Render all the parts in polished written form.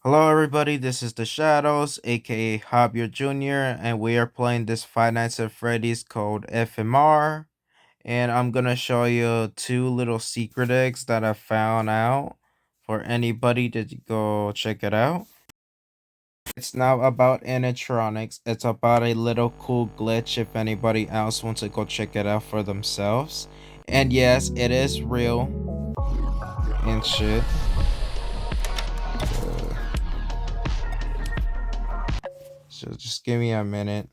Hello everybody, this is the Shadows, aka Javier Jr., and we are playing this Five Nights at Freddy's called FMR. And I'm gonna show you two little secret eggs that I found out for anybody to go check it out. It's not about animatronics, it's about a little cool glitch if anybody else wants to go check it out for themselves. And yes, it is real and shit. So just give me a minute.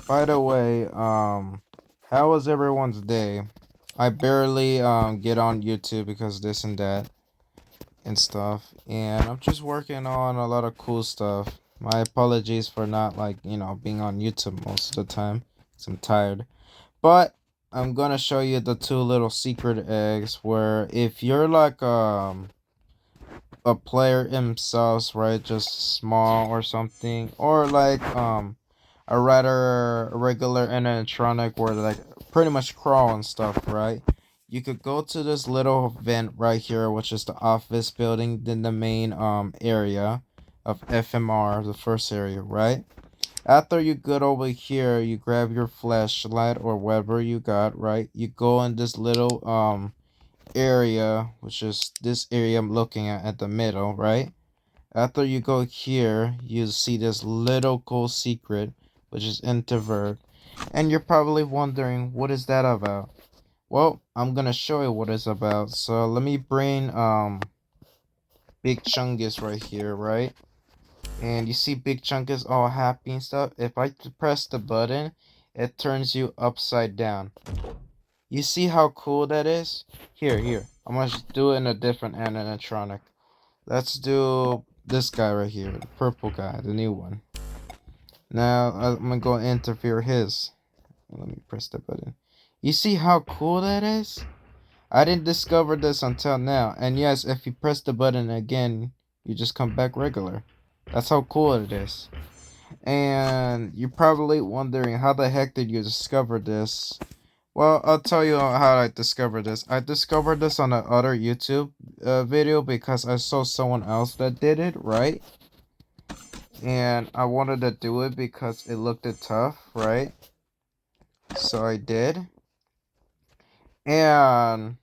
By the way, how was everyone's day? I barely get on YouTube because this and that and stuff, and I'm just working on a lot of cool stuff. My apologies for not being on YouTube most of the time, 'cause I'm tired. But I'm gonna show you the two little secret eggs where if you're like a player himself, right, just small or something, or like a rather regular animatronic where like pretty much crawl and stuff, right? You could go to this little vent right here, which is the office building, then the main area of FMR, the first area, right? After you get over here, you grab your flashlight or whatever you got, right? You go in this little area, which is this area I'm looking at the middle, right? After you go here, you see this little cool secret, which is introvert. And you're probably wondering, what is that about? Well, I'm gonna show you what it's about. So let me bring Big Chungus right here, right? And you see Big Chungus all happy and stuff. If I press the button, it turns you upside down. You see how cool that is? Here. I'm gonna do it in a different animatronic. Let's do this guy right here, the purple guy, the new one. Now I'm gonna go interfere his. Let me press the button. You see how cool that is? I didn't discover this until now. And yes, if you press the button again, you just come back regular. That's how cool it is. And you're probably wondering, how the heck did you discover this? Well, I'll tell you how I discovered this. I discovered this on another YouTube video because I saw someone else that did it, right? And I wanted to do it because it looked tough, right? So I did. And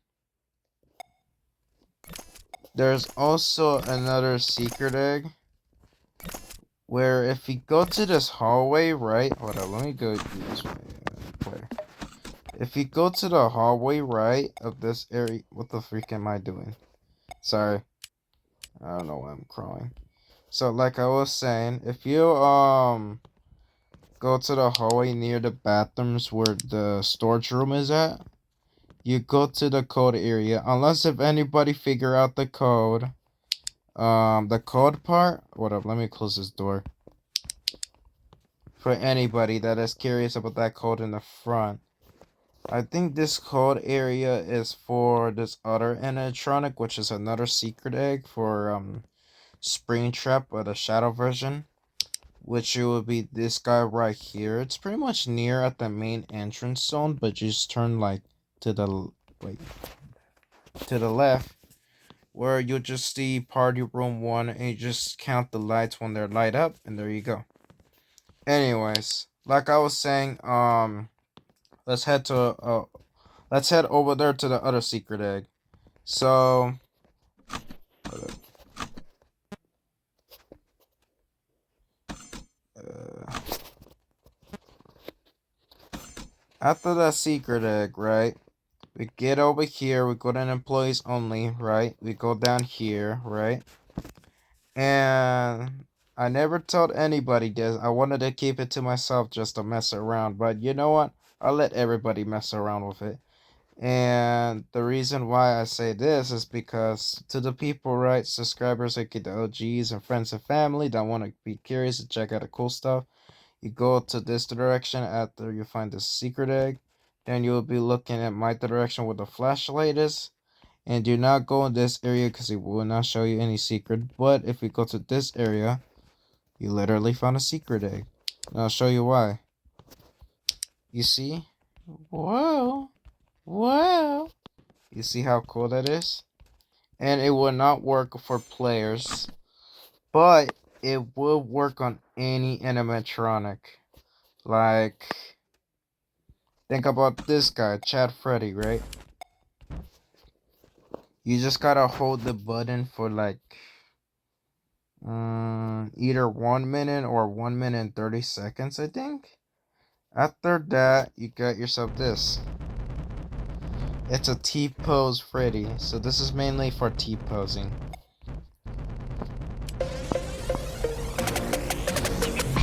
there's also another secret egg where if you go to this hallway, right? Hold on, let me go this way. Okay. If you go to the hallway, right, of this area, what the freak am I doing? Sorry. I don't know why I'm crawling. So like I was saying, if you go to the hallway near the bathrooms where the storage room is at, you go to the code area. Unless if anybody figure out the code part. What up? Let me close this door. For anybody that is curious about that code in the front. I think this code area is for this other animatronic, which is another secret egg for Springtrap or the shadow version, which it would be this guy right here. It's pretty much near at the main entrance zone, but you just turn like to the to the left, where you'll just see party room 1, and you just count the lights when they're light up, and there you go. Anyways, like I was saying, let's head over there to the other secret egg. So after that secret egg, right? We get over here, we go to employees only, right? We go down here, right? And I never told anybody this. I wanted to keep it to myself just to mess around. But you know what? I'll let everybody mess around with it. And the reason why I say this is because to the people, right, subscribers like the OGs and friends and family that want to be curious to check out the cool stuff, you go to this direction after you find the secret egg. Then you'll be looking at my direction where the flashlight is. And do not go in this area because it will not show you any secret. But if you go to this area, you literally found a secret egg. And I'll show you why. You see? Whoa. Wow. You see how cool that is? And it will not work for players, but it will work on any animatronic. Like, think about this guy, Chad Freddy, right? You just gotta hold the button for like either 1 minute or 1 minute and 30 seconds, I think. After that, you got yourself this. It's a T-pose Freddy, so this is mainly for T-posing.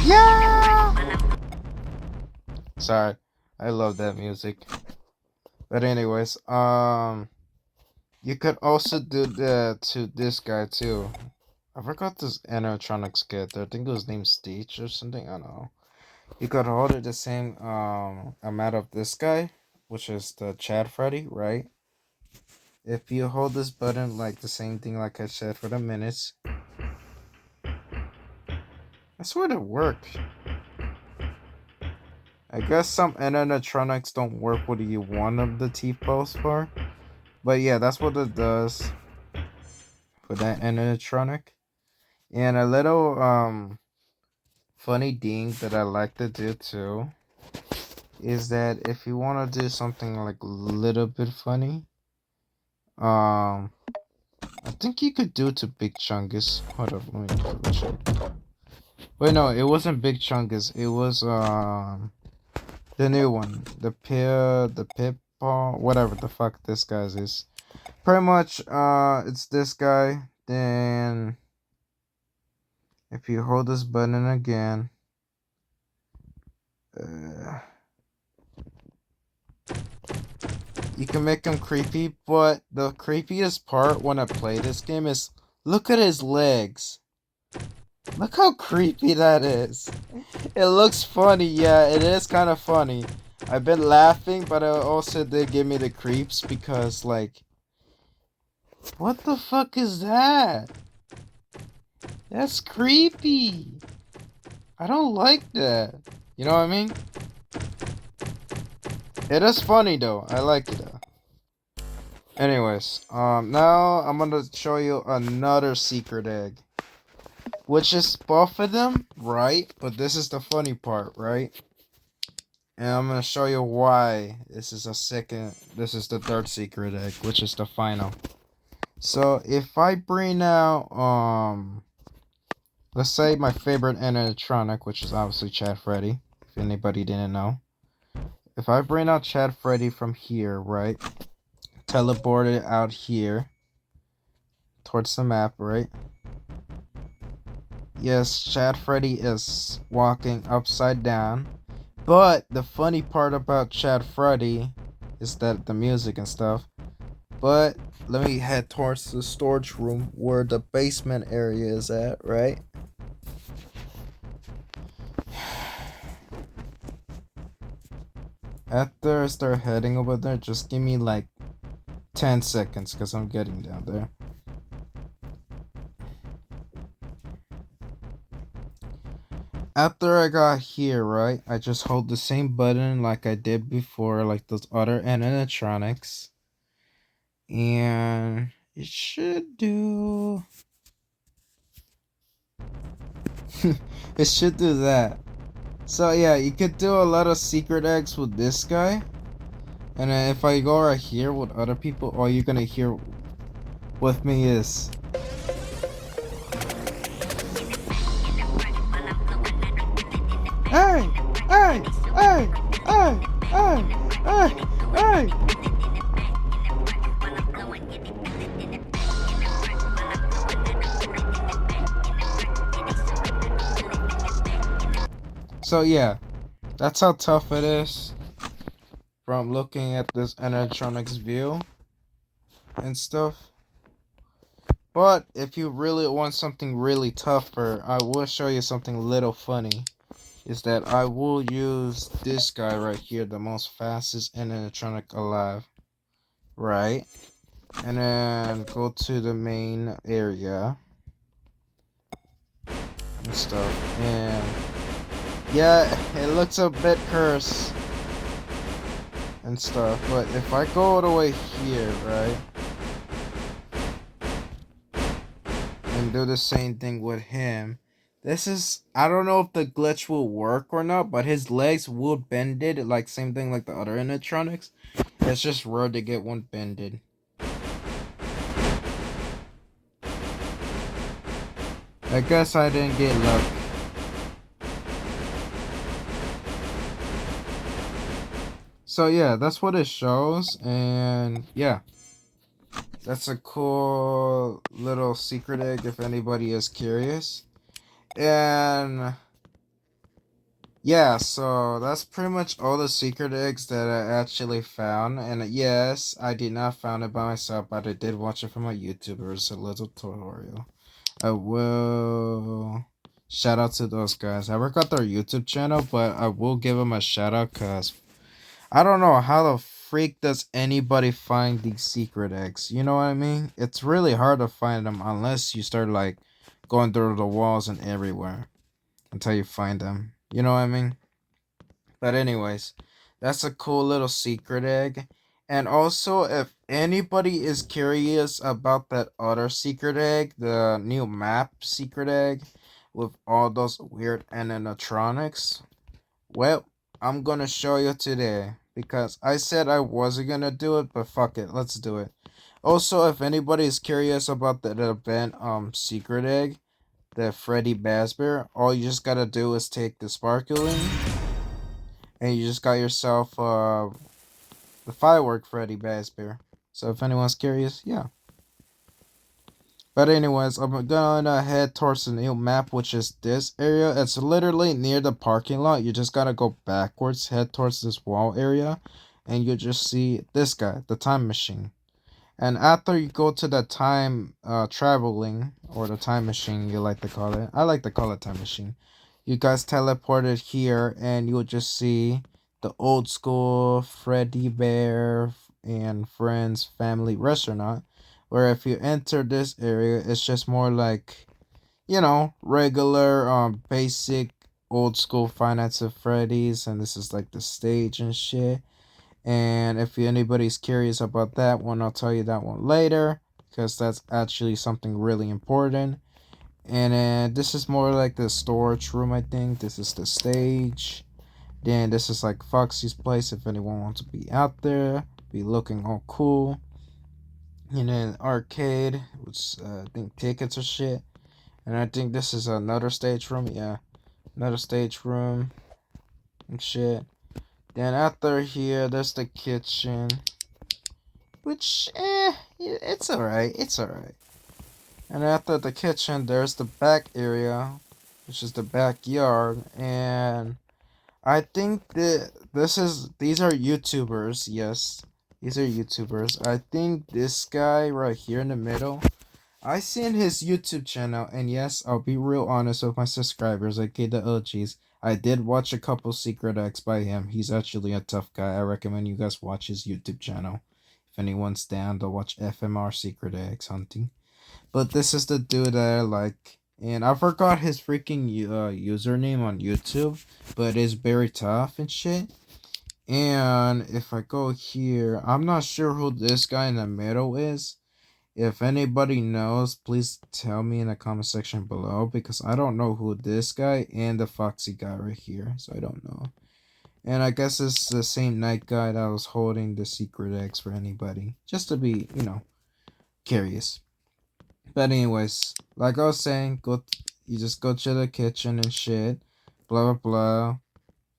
Yeah! Sorry, I love that music. But anyways, you could also do that to this guy too. I forgot this animatronics kid. I think it was named Stitch or something. I don't know. You could hold it the same amount of this guy, which is the Chad Freddy, right? If you hold this button like the same thing like I said for the minutes, I swear it worked. I guess some animatronics don't work with you one of the T-pose for. But yeah, that's what it does for that animatronic. And a little funny thing that I like to do too is that if you want to do something like a little bit funny, I think you could do it to Big Chungus. Hold up, let me double check. Wait, no, it wasn't Big Chungus. It was the new one, the pip ball, whatever the fuck this guy's is. Pretty much, it's this guy. Then if you hold this button again, uh, you can make him creepy. But the creepiest part when I play this game is look at his legs. Look how creepy that is. It looks funny, yeah, it is kind of funny. I've been laughing, but it also did give me the creeps because, like, what the fuck is that? That's creepy. I don't like that. You know what I mean? It is funny though. I like it though. Anyways, now I'm gonna show you another secret egg, which is both of them, right? But this is the funny part, right? And I'm gonna show you why this is the third secret egg, which is the final. So if I bring out let's say my favorite animatronic, which is obviously Chad Freddy, if anybody didn't know. If I bring out Chad Freddy from here, right? Teleport it out here towards the map, right? Yes, Chad Freddy is walking upside down. But the funny part about Chad Freddy is that the music and stuff. But let me head towards the storage room where the basement area is at, right? After I start heading over there, just give me like 10 seconds because I'm getting down there. After I got here, right, I just hold the same button like I did before, like those other animatronics. And it should do... it should do that. So yeah, you could do a lot of secret eggs with this guy. And then if I go right here with other people, all you're gonna hear with me is... Hey! Hey! Hey! Hey! Hey! Hey! Hey! So yeah, that's how tough it is from looking at this animatronics view and stuff. But if you really want something really tougher, I will show you something little funny. Is that I will use this guy right here, the most fastest animatronic alive. Right? And then go to the main area and stuff. And yeah, it looks a bit cursed and stuff. But if I go all the way here, right, and do the same thing with him, this is, I don't know if the glitch will work or not, but his legs will bend it, like same thing like the other animatronics. It's just rare to get one bended. I guess I didn't get lucky. So yeah, that's what it shows, and yeah, that's a cool little secret egg if anybody is curious. And yeah, so that's pretty much all the secret eggs that I actually found. And yes, I did not found it by myself, but I did watch it from a YouTuber. It's a little tutorial. I will shout out to those guys. I forgot their YouTube channel, but I will give them a shout out because I don't know how the freak does anybody find these secret eggs. You know what I mean? It's really hard to find them unless you start like going through the walls and everywhere until you find them. You know what I mean? But anyways, that's a cool little secret egg. And also, if anybody is curious about that other secret egg, the new map secret egg with all those weird animatronics, well, I'm gonna show you today because I said I wasn't gonna do it, but fuck it, let's do it. Also, if anybody is curious about the event secret egg, the Freddy Fazbear, all you just gotta do is take the sparkling and you just got yourself the firework Freddy Fazbear. So if anyone's curious, yeah. But anyways, I'm gonna head towards the new map, which is this area. It's literally near the parking lot. You just gotta go backwards, head towards this wall area, and you just see this guy, the time machine. And after you go to the time traveling, or the time machine you like to call it. I like to call it time machine. You guys teleported here and you'll just see the old school Freddy Bear and Friends family restaurant. Where if you enter this area, it's just more like, regular basic old school finance of Freddy's, and this is like the stage and shit. And if anybody's curious about that one, I'll tell you that one later because that's actually something really important. And then this is more like the storage room, I think. This is the stage. Then this is like Foxy's place if anyone wants to be out there, be looking all cool. And then arcade, which I think tickets or shit. And I think this is another stage room. Yeah, another stage room and shit. Then after here, there's the kitchen. Which, it's alright. It's alright. And after the kitchen, there's the back area, which is the backyard. And I think that these are YouTubers. Yes, these are YouTubers. I think this guy right here in the middle, I seen his YouTube channel, and yes, I'll be real honest with my subscribers, aka the OGs. I did watch a couple secret acts by him. He's actually a tough guy. I recommend you guys watch his YouTube channel. If anyone's down to watch FMR secret eggs hunting. But this is the dude that I like. And I forgot his freaking username on YouTube. But it's very tough and shit. And if I go here, I'm not sure who this guy in the middle is. If anybody knows, please tell me in the comment section below. Because I don't know who this guy and the Foxy guy right here. So I don't know. And I guess it's the same night guy that was holding the secret eggs for anybody. Just to be, curious. But anyways, like I was saying, you just go to the kitchen and shit. Blah, blah, blah.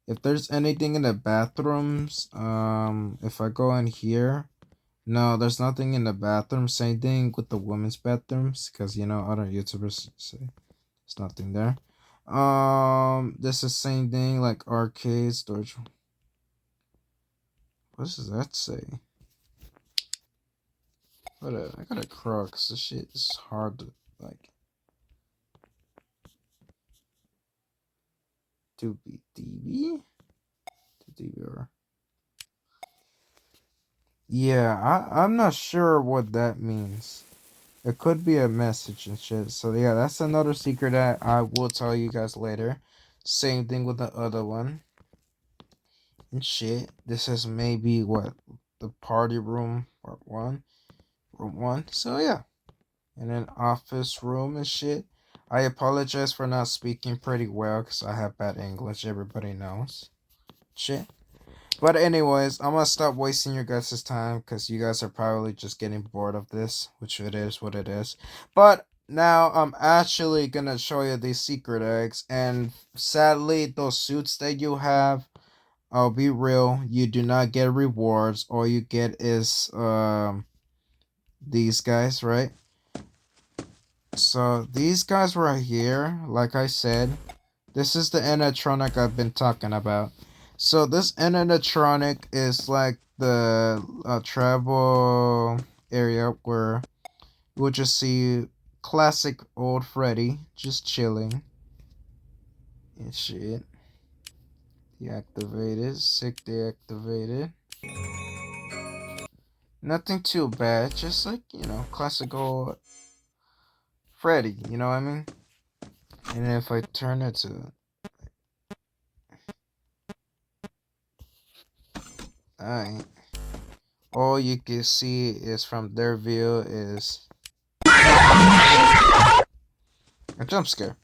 If there's anything in the bathrooms, if I go in here, no, there's nothing in the bathroom. Same thing with the women's bathrooms, because, other YouTubers say there's nothing there. This is same thing, like arcade, storage. What does that say? I gotta crawl because this shit is hard to like to be DB to DVR. Yeah, I'm not sure what that means. It could be a message and shit. So yeah, that's another secret that I will tell you guys later. Same thing with the other one. and shit. This is maybe what the party room part one, room one. So yeah, and then office room and shit. I apologize for not speaking pretty well because I have bad English. Everybody knows. Shit. But anyways, I'm gonna stop wasting your guys' time because you guys are probably just getting bored of this, which it is what it is. But now I'm actually gonna show you these secret eggs, and sadly, those suits that you have, I'll be real, you do not get rewards. All you get is these guys, right? So these guys right here, like I said, this is the animatronic I've been talking about. So this animatronic is like the travel area where we'll just see classic old Freddy just chilling and shit. Deactivated, sick deactivated. Nothing too bad, just like, classic old Freddy, you know what I mean? And if I turn it to, alright, all you can see is from their view is a jump scare.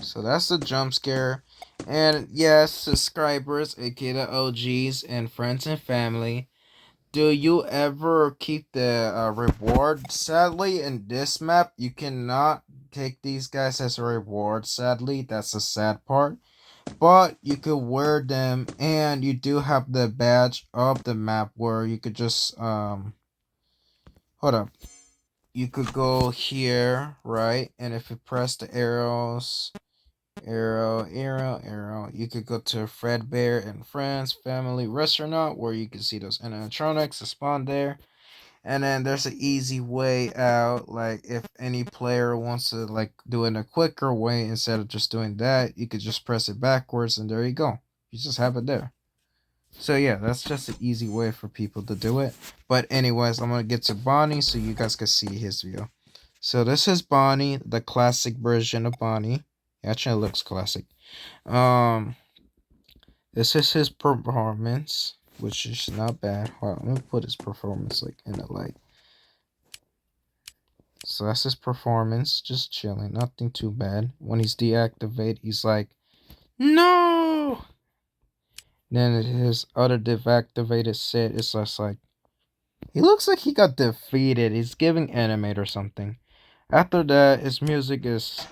So that's the jump scare. And yes, subscribers, aka the OGs, and friends and family, do you ever keep the reward? Sadly, in this map, you cannot take these guys as a reward. Sadly, that's the sad part. But you could wear them, and you do have the badge of the map where you could just hold up. You could go here, right? And if you press the arrows, arrow, you could go to Fredbear and Friends Family Restaurant where you can see those animatronics spawn there. And then there's an easy way out, like if any player wants to like do it in a quicker way instead of just doing that, you could just press it backwards and there you go. You just have it there. So yeah, that's just an easy way for people to do it. But anyways, I'm gonna get to Bonnie so you guys can see his view. So this is Bonnie, the classic version of Bonnie. Actually, it looks classic. Um, this is his performance, which is not bad. Hold on, let me put his performance like in the light. So that's his performance, just chilling, nothing too bad. When he's deactivated, he's like, no. Then his other deactivated set is just like, he looks like he got defeated. He's giving animate or something. After that, his music is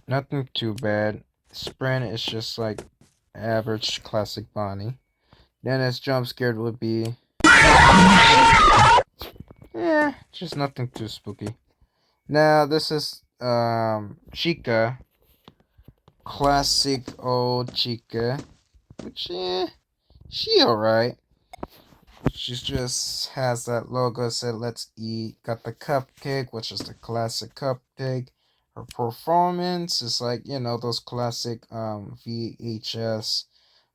nothing too bad. Sprint is just like average classic Bonnie. Then his jump scared would be, yeah, just nothing too spooky. Now this is Chica, classic old Chica, which she alright. She just has that logo said "Let's eat." Got the cupcake, which is the classic cupcake. Her performance is like those classic VHS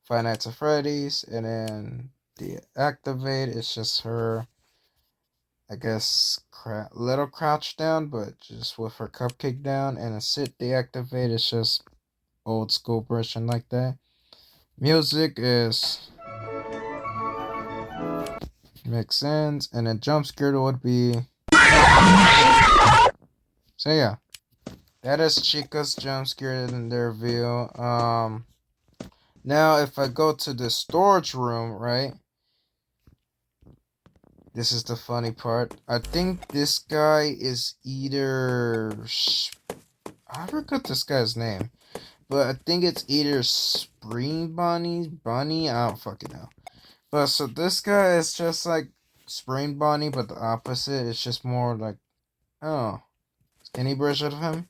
Five Nights at Freddy's, and then the activate is just her, I guess, little crouch down, but just with her cupcake down, and a sit deactivate is just old school version like that. Music is makes sense, and then jump scare would be. So yeah, that is Chica's jump scare in their view. Now if I go to the storage room, right? This is the funny part. I think this guy is either I forgot this guy's name, but I think it's either Spring Bunny. I don't fucking know. But so this guy is just like Spring Bunny, but the opposite. It's just more like, oh, skinny version of him,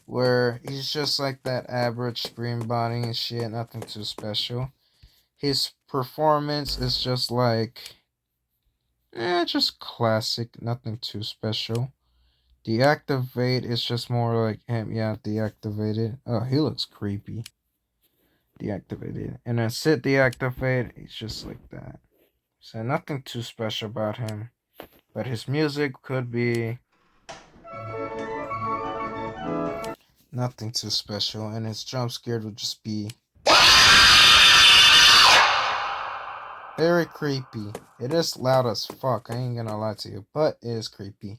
where he's just like that average Spring Bunny and shit, nothing too special. His performance is just like, just classic, nothing too special. Deactivate is just more like him, yeah, deactivated. Oh, he looks creepy. Deactivated. And then sit deactivate, it's just like that. So nothing too special about him. But his music could be Nothing too special, and his jump scare would just be very creepy. It is loud as fuck, I ain't gonna lie to you, but it is creepy.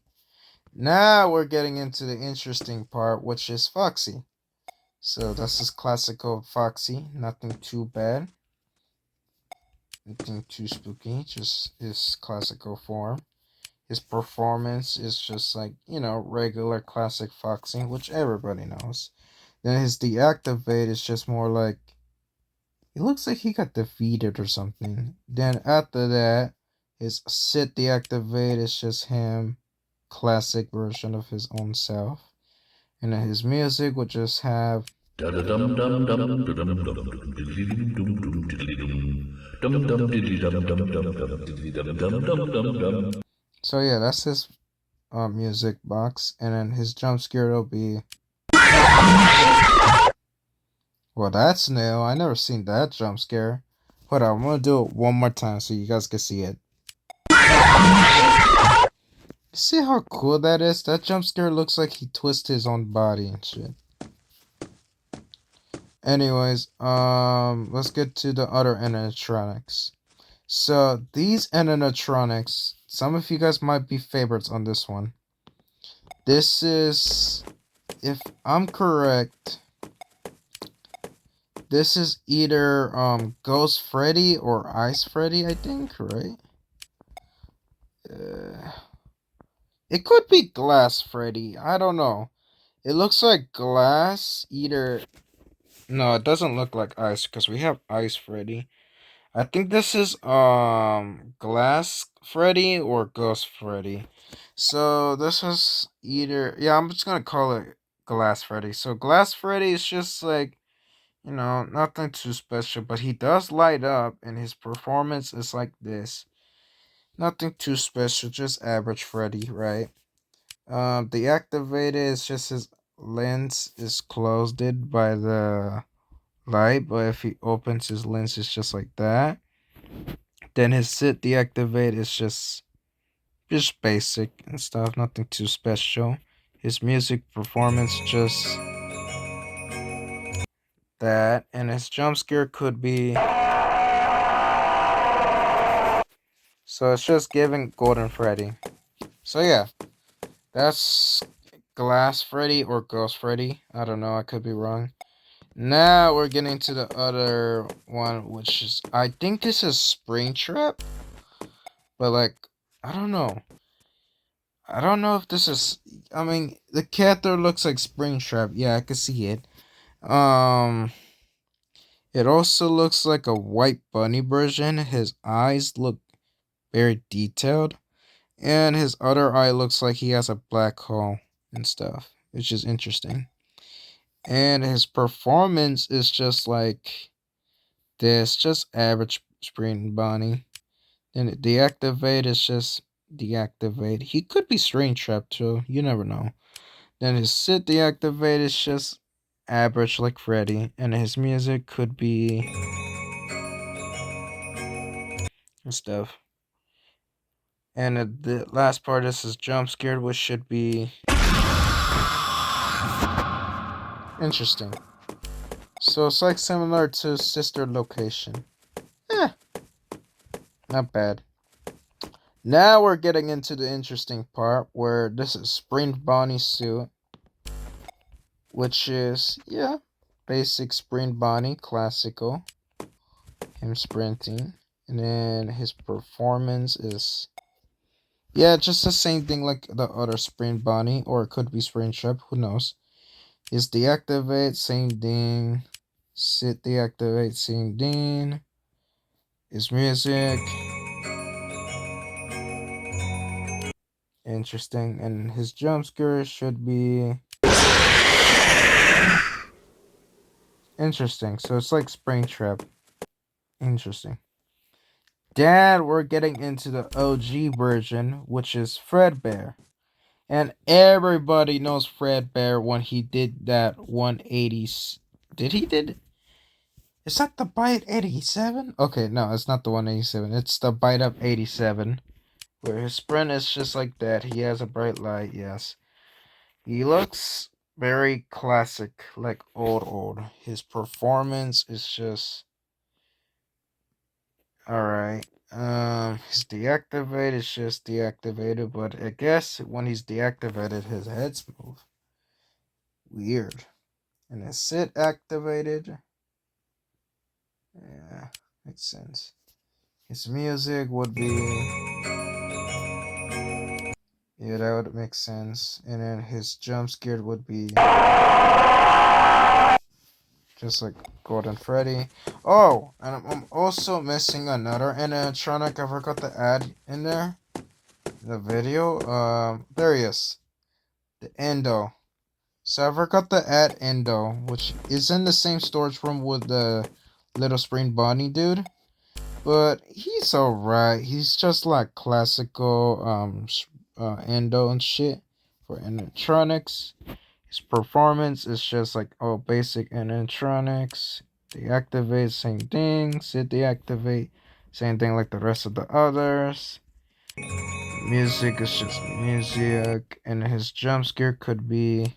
Now we're getting into the interesting part, which is Foxy. So this is classical Foxy, nothing too bad. Nothing too spooky, just his classical form. His performance is just like, regular classic Foxy, which everybody knows. Then his deactivate is just more like, it looks like he got defeated or something. Then after that, his sit deactivate is just him, classic version of his own self. And then his music would just have. So yeah, that's his music box, and then his jump scare will be. Well, that's new. I never seen that jump scare. Hold on, I'm gonna do it one more time so you guys can see it. See how cool that is? That jump scare looks like he twists his own body and shit. Anyways, let's get to the other animatronics. So these animatronics, some of you guys might be favorites on this one. This is, if I'm correct, this is either Ghost Freddy or Ice Freddy, I think, right? It could be Glass Freddy. I don't know. It looks like glass. Either. No, it doesn't look like ice because we have Ice Freddy. I think this is Glass Freddy or Ghost Freddy. So this is either, yeah, I'm just gonna call it Glass Freddy. So Glass Freddy is just like, nothing too special, but he does light up and his performance is like this. Nothing too special, just average Freddy, right? The activated is just his lens is closed by the light, but if he opens his lens, it's just like that. Then his sit deactivate is just basic and stuff, nothing too special. His music performance just that, and his jump scare could be. So it's just giving Golden Freddy. So yeah, that's Glass Freddy or Ghost Freddy. I don't know, I could be wrong. Now we're getting to the other one, which is, I think this is Springtrap, but like, I don't know. I don't know if this is. I mean, the cat there looks like Springtrap. Yeah, I can see it. Um, it also looks like a white bunny version. His eyes look very detailed, and his other eye looks like he has a black hole and stuff, which is interesting. And his performance is just like this, just average Spring Bunny. Then deactivate is just deactivate. He could be String Trap too. You never know. Then his sit deactivate is just average like Freddy, and his music could be and stuff. And the last part is his jump scared, which should be interesting. So it's like similar to Sister Location. Eh, not bad. Now we're getting into the interesting part where this is Sprint Bonnie suit, which is, yeah, basic Sprint Bonnie, classical. Him sprinting. And then his performance is, yeah, just the same thing like the other Sprint Bonnie, or it could be Sprint Trap, who knows. His deactivate, same thing. Sit deactivate, same thing. His music, interesting. And his jump scare should be interesting. So it's like Springtrap. Interesting. Then we're getting into the OG version, which is Fredbear. And everybody knows Fredbear when he did that 180s. Did he did? Is that the Bite 87? Okay, no, it's not the 187. It's the Bite Up 87. Where his sprint is just like that. He has a bright light, yes. He looks very classic, like old. His performance is just alright. His deactivate is just deactivated, but I guess when he's deactivated, his head's move. Weird. And his sit activated. Yeah, makes sense. His music would be. Yeah, that would make sense. And then his jump scare would be just like Golden Freddy. Oh, and I'm also missing another animatronic. I forgot to add in there in the video. There he is, the Endo. So I forgot to add Endo, which is in the same storage room with the little spring bunny dude. But he's alright. He's just like classical Endo and shit for animatronics. His performance is just like all basic animatronics. Deactivate, same thing. Sit deactivate, same thing like the rest of the others. Music is just music, and his jump scare could be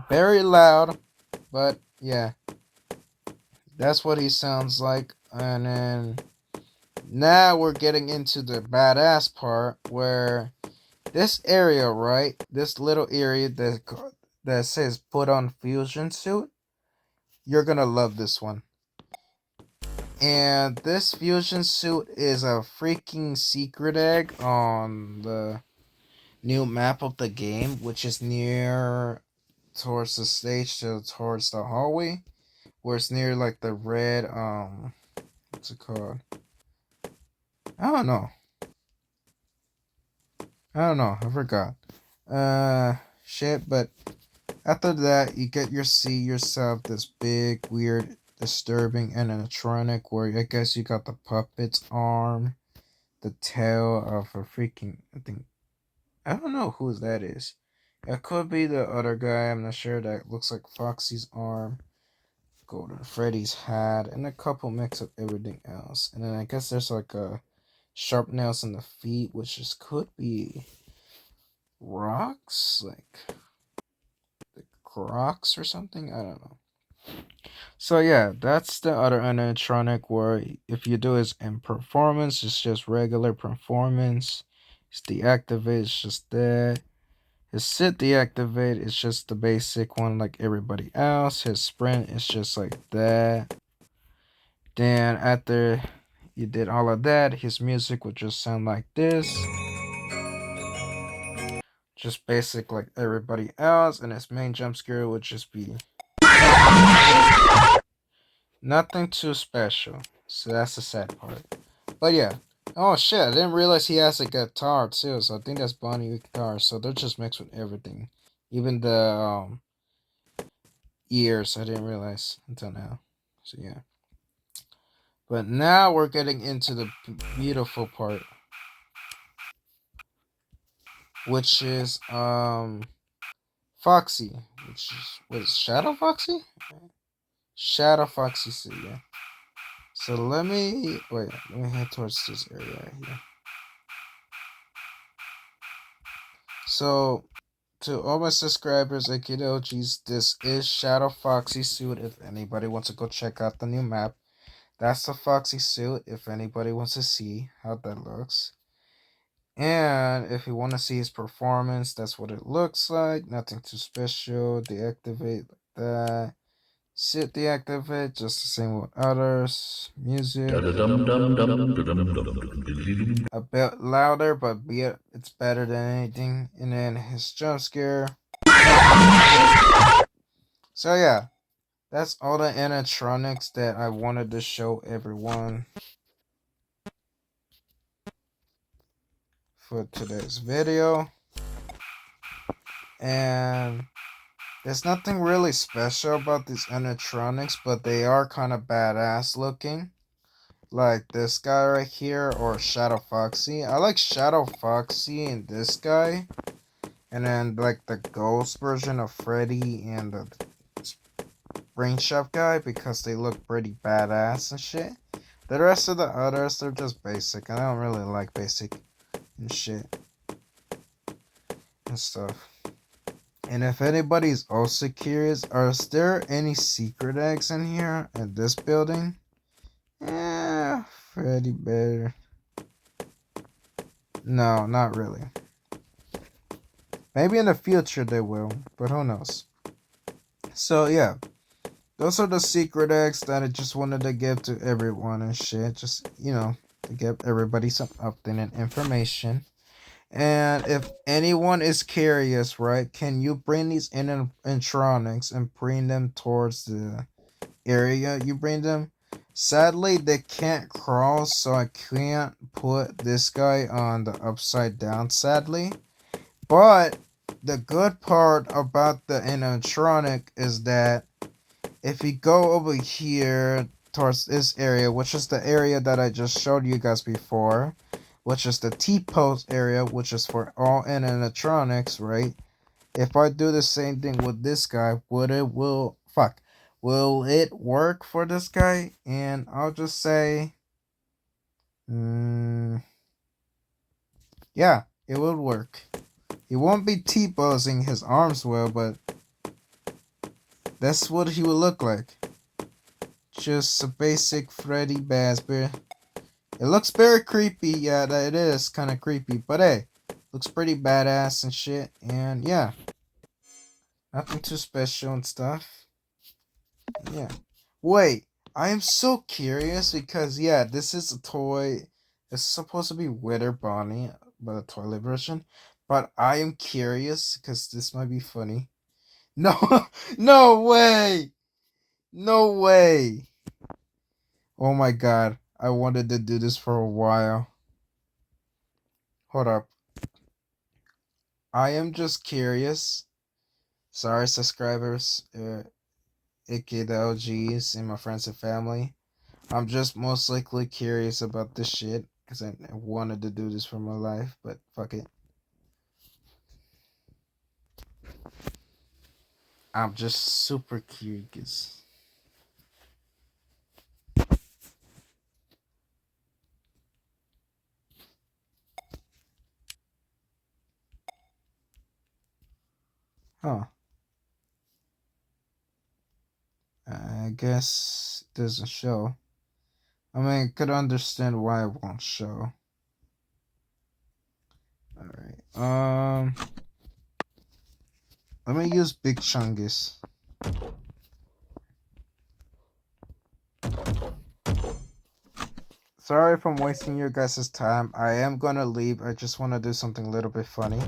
very loud, but yeah, that's what he sounds like. And then now we're getting into the badass part where this area, right? This little area that says put on fusion suit. You're gonna love this one. And this fusion suit is a freaking secret egg on the new map of the game, which is near towards the stage towards the hallway, where it's near like the red what's it called? I don't know. I forgot. Shit, but after that, you get see yourself this big, weird, disturbing animatronic where I guess you got the puppet's arm, the tail of a freaking, I don't know who that is. It could be the other guy, I'm not sure, that looks like Foxy's arm, Golden Freddy's hat, and a couple mix of everything else. And then I guess there's like a sharp nails in the feet, which just could be rocks, like Crocs or something. I don't know. So yeah, that's the other animatronic where if you do it in performance, it's just regular performance. It's deactivate, it's just that. His sit deactivate is just the basic one like everybody else. His sprint is just like that. Then after you did all of that, his music would just sound like this. Just basic like everybody else, and his main jump scare would just be nothing too special. So that's the sad part. But yeah. Oh shit, I didn't realize he has a guitar too, so I think that's Bonnie with guitar. So they're just mixed with everything. Even the ears, I didn't realize until now. So yeah. But now we're getting into the beautiful part. Which is Foxy. Which is what is Shadow Foxy? Shadow Foxy, so yeah. So let me head towards this area right here. So to all my subscribers, aka OGs, this is Shadow Foxy suit. If anybody wants to go check out the new map, that's the Foxy suit. If anybody wants to see how that looks, and if you want to see his performance, that's what it looks like. Nothing too special. Deactivate like that. Sit deactivate, just the same with others. Music a bit louder, but it's better than anything. And then his jump scare. So yeah, that's all the animatronics that I wanted to show everyone for today's video. And there's nothing really special about these animatronics, but they are kind of badass looking. Like this guy right here, or Shadow Foxy. I like Shadow Foxy and this guy. And then like the ghost version of Freddy and the Brain Chef guy, because they look pretty badass and shit. The rest of the others, they're just basic. I don't really like basic and shit. and stuff. And if anybody's also curious, are there any secret eggs in here in this building? Yeah, Freddy better. No, not really. Maybe in the future they will, but who knows? So yeah, those are the secret eggs that I just wanted to give to everyone and shit. Just to give everybody some updated information. And if anyone is curious, right, can you bring these animatronics and bring them towards the area you bring them? Sadly, they can't crawl, so I can't put this guy on the upside down, sadly. But the good part about the animatronic is that if you go over here towards this area, which is the area that I just showed you guys before, which is the T-post area, which is for all animatronics, right? If I do the same thing with this guy, will it work for this guy? And I'll just say, yeah, it will work. He won't be T-posing, his arms will, but that's what he will look like. Just a basic Freddy Fazbear. It looks very creepy, yeah, it is kind of creepy, but hey, looks pretty badass and shit, and yeah, nothing too special and stuff. Yeah. Wait, I am so curious because yeah, this is a toy. It's supposed to be Wither Bonnie, but a toilet version. But I am curious because this might be funny. No, no way, no way. Oh my god, I wanted to do this for a while. Hold up. I am just curious. Sorry, subscribers, aka the OGs and my friends and family. I'm just most likely curious about this shit because I wanted to do this for my life, but fuck it. I'm just super curious. Huh. I guess it doesn't show. I mean, I could understand why it won't show. Alright. Let me use Big Chungus. Sorry if I'm wasting your guys' time. I am gonna leave. I just want to do something a little bit funny.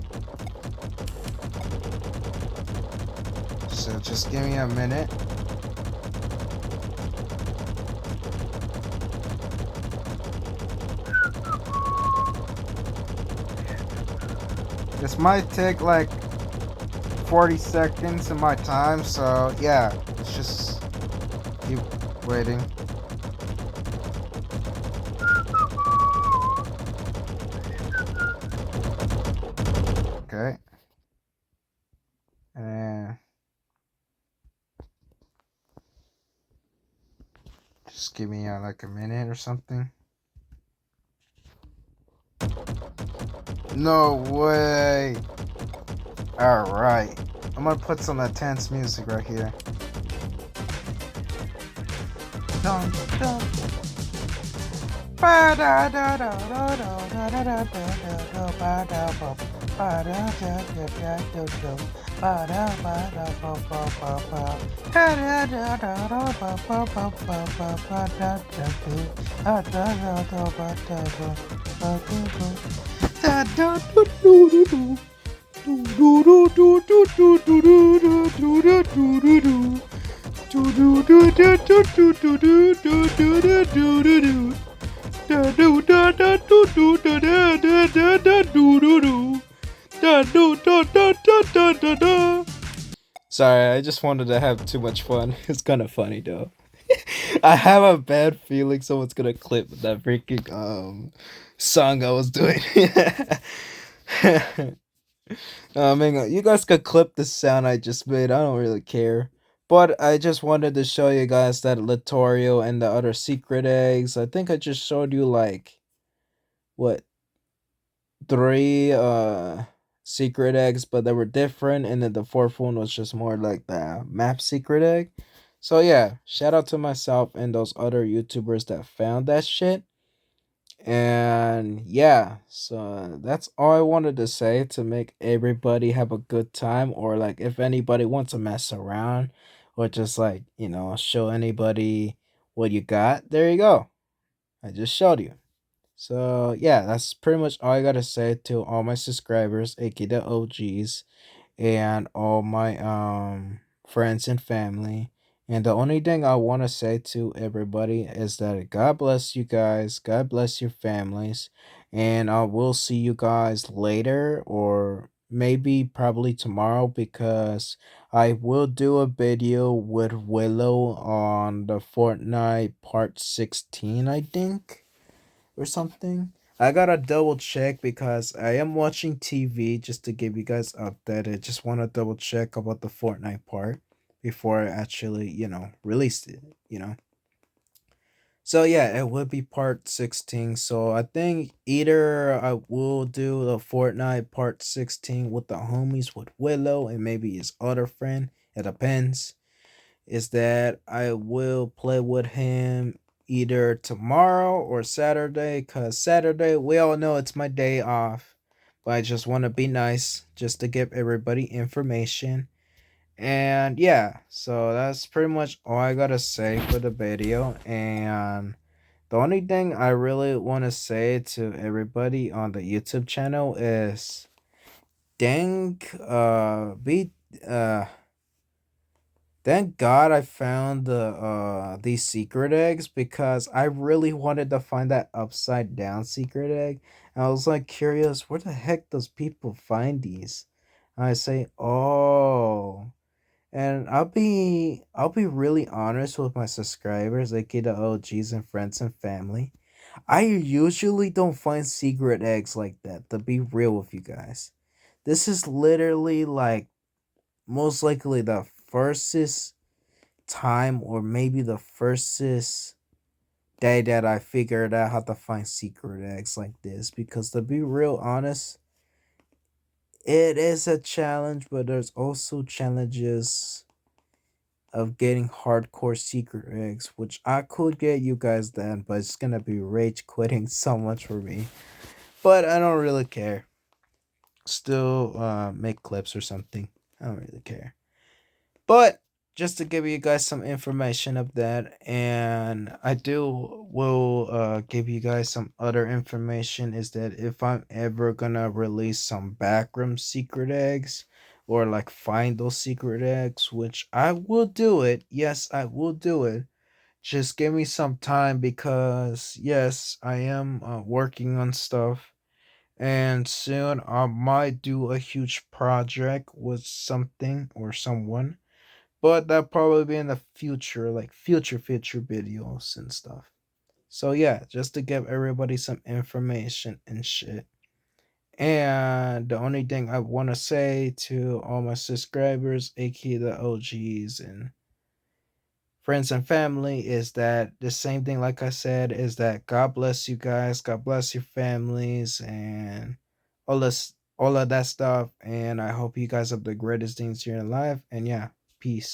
So just give me a minute. This might take like 40 seconds of my time, so yeah, let's just keep waiting. Okay. And just give me like a minute or something. No way. Alright. I'm gonna put some intense music right here. Dun, dun. Sorry, I just wanted to have too much fun. It's kind of funny though. I have a bad feeling someone's gonna clip that freaking song I was doing. I mean, you guys could clip the sound I just made. I don't really care. But I just wanted to show you guys that Littorio and the other secret eggs. I think I just showed you like what three secret eggs, but they were different. And then the fourth one was just more like the map secret egg. So yeah, shout out to myself and those other YouTubers that found that shit. And yeah, so that's all I wanted to say to make everybody have a good time, or like if anybody wants to mess around, or just like, show anybody what you got, there you go. I just showed you. So yeah, that's pretty much all I gotta say to all my subscribers, aka the OGs, and all my friends and family. And the only thing I want to say to everybody is that God bless you guys, God bless your families, and I will see you guys later, or maybe probably tomorrow, because I will do a video with Willow on the Fortnite part 16, I think, or something. I gotta double check because I am watching TV just to give you guys update. I just want to double check about the Fortnite part before I actually, released it, So yeah, it would be part 16. So I think either I will do the Fortnite part 16 with the homies with Willow and maybe his other friend. It depends, is that I will play with him either tomorrow or Saturday, because Saturday, we all know it's my day off. But I just want to be nice just to give everybody information. And yeah, so that's pretty much all I gotta say for the video. And the only thing I really want to say to everybody on the YouTube channel is be uh thank God I found these secret eggs, because I really wanted to find that upside down secret egg. And I was like curious, where the heck does people find these? And I say, oh. And I'll be really honest with my subscribers, like the OGs and friends and family. I usually don't find secret eggs like that, to be real with you guys. This is literally like most likely the firstest time, or maybe the firstest day that I figured out how to find secret eggs like this. Because to be real honest, it is a challenge, but there's also challenges of getting hardcore secret eggs, which I could get you guys then, but it's gonna be rage quitting so much for me. But I don't really care. Still make clips or something. I don't really care. But just to give you guys some information of that, and I do will give you guys some other information, is that if I'm ever gonna release some backroom secret eggs, or like find those secret eggs, which I will do it. Yes, I will do it. Just give me some time, because yes, I am working on stuff, and soon I might do a huge project with something or someone, but that probably be in the future, like future videos and stuff. So yeah, just to give everybody some information and shit. And the only thing I want to say to all my subscribers, aka the OGs and friends and family, is that the same thing, like I said, is that God bless you guys, God bless your families, and all of that stuff. And I hope you guys have the greatest things here in life. And yeah, peace.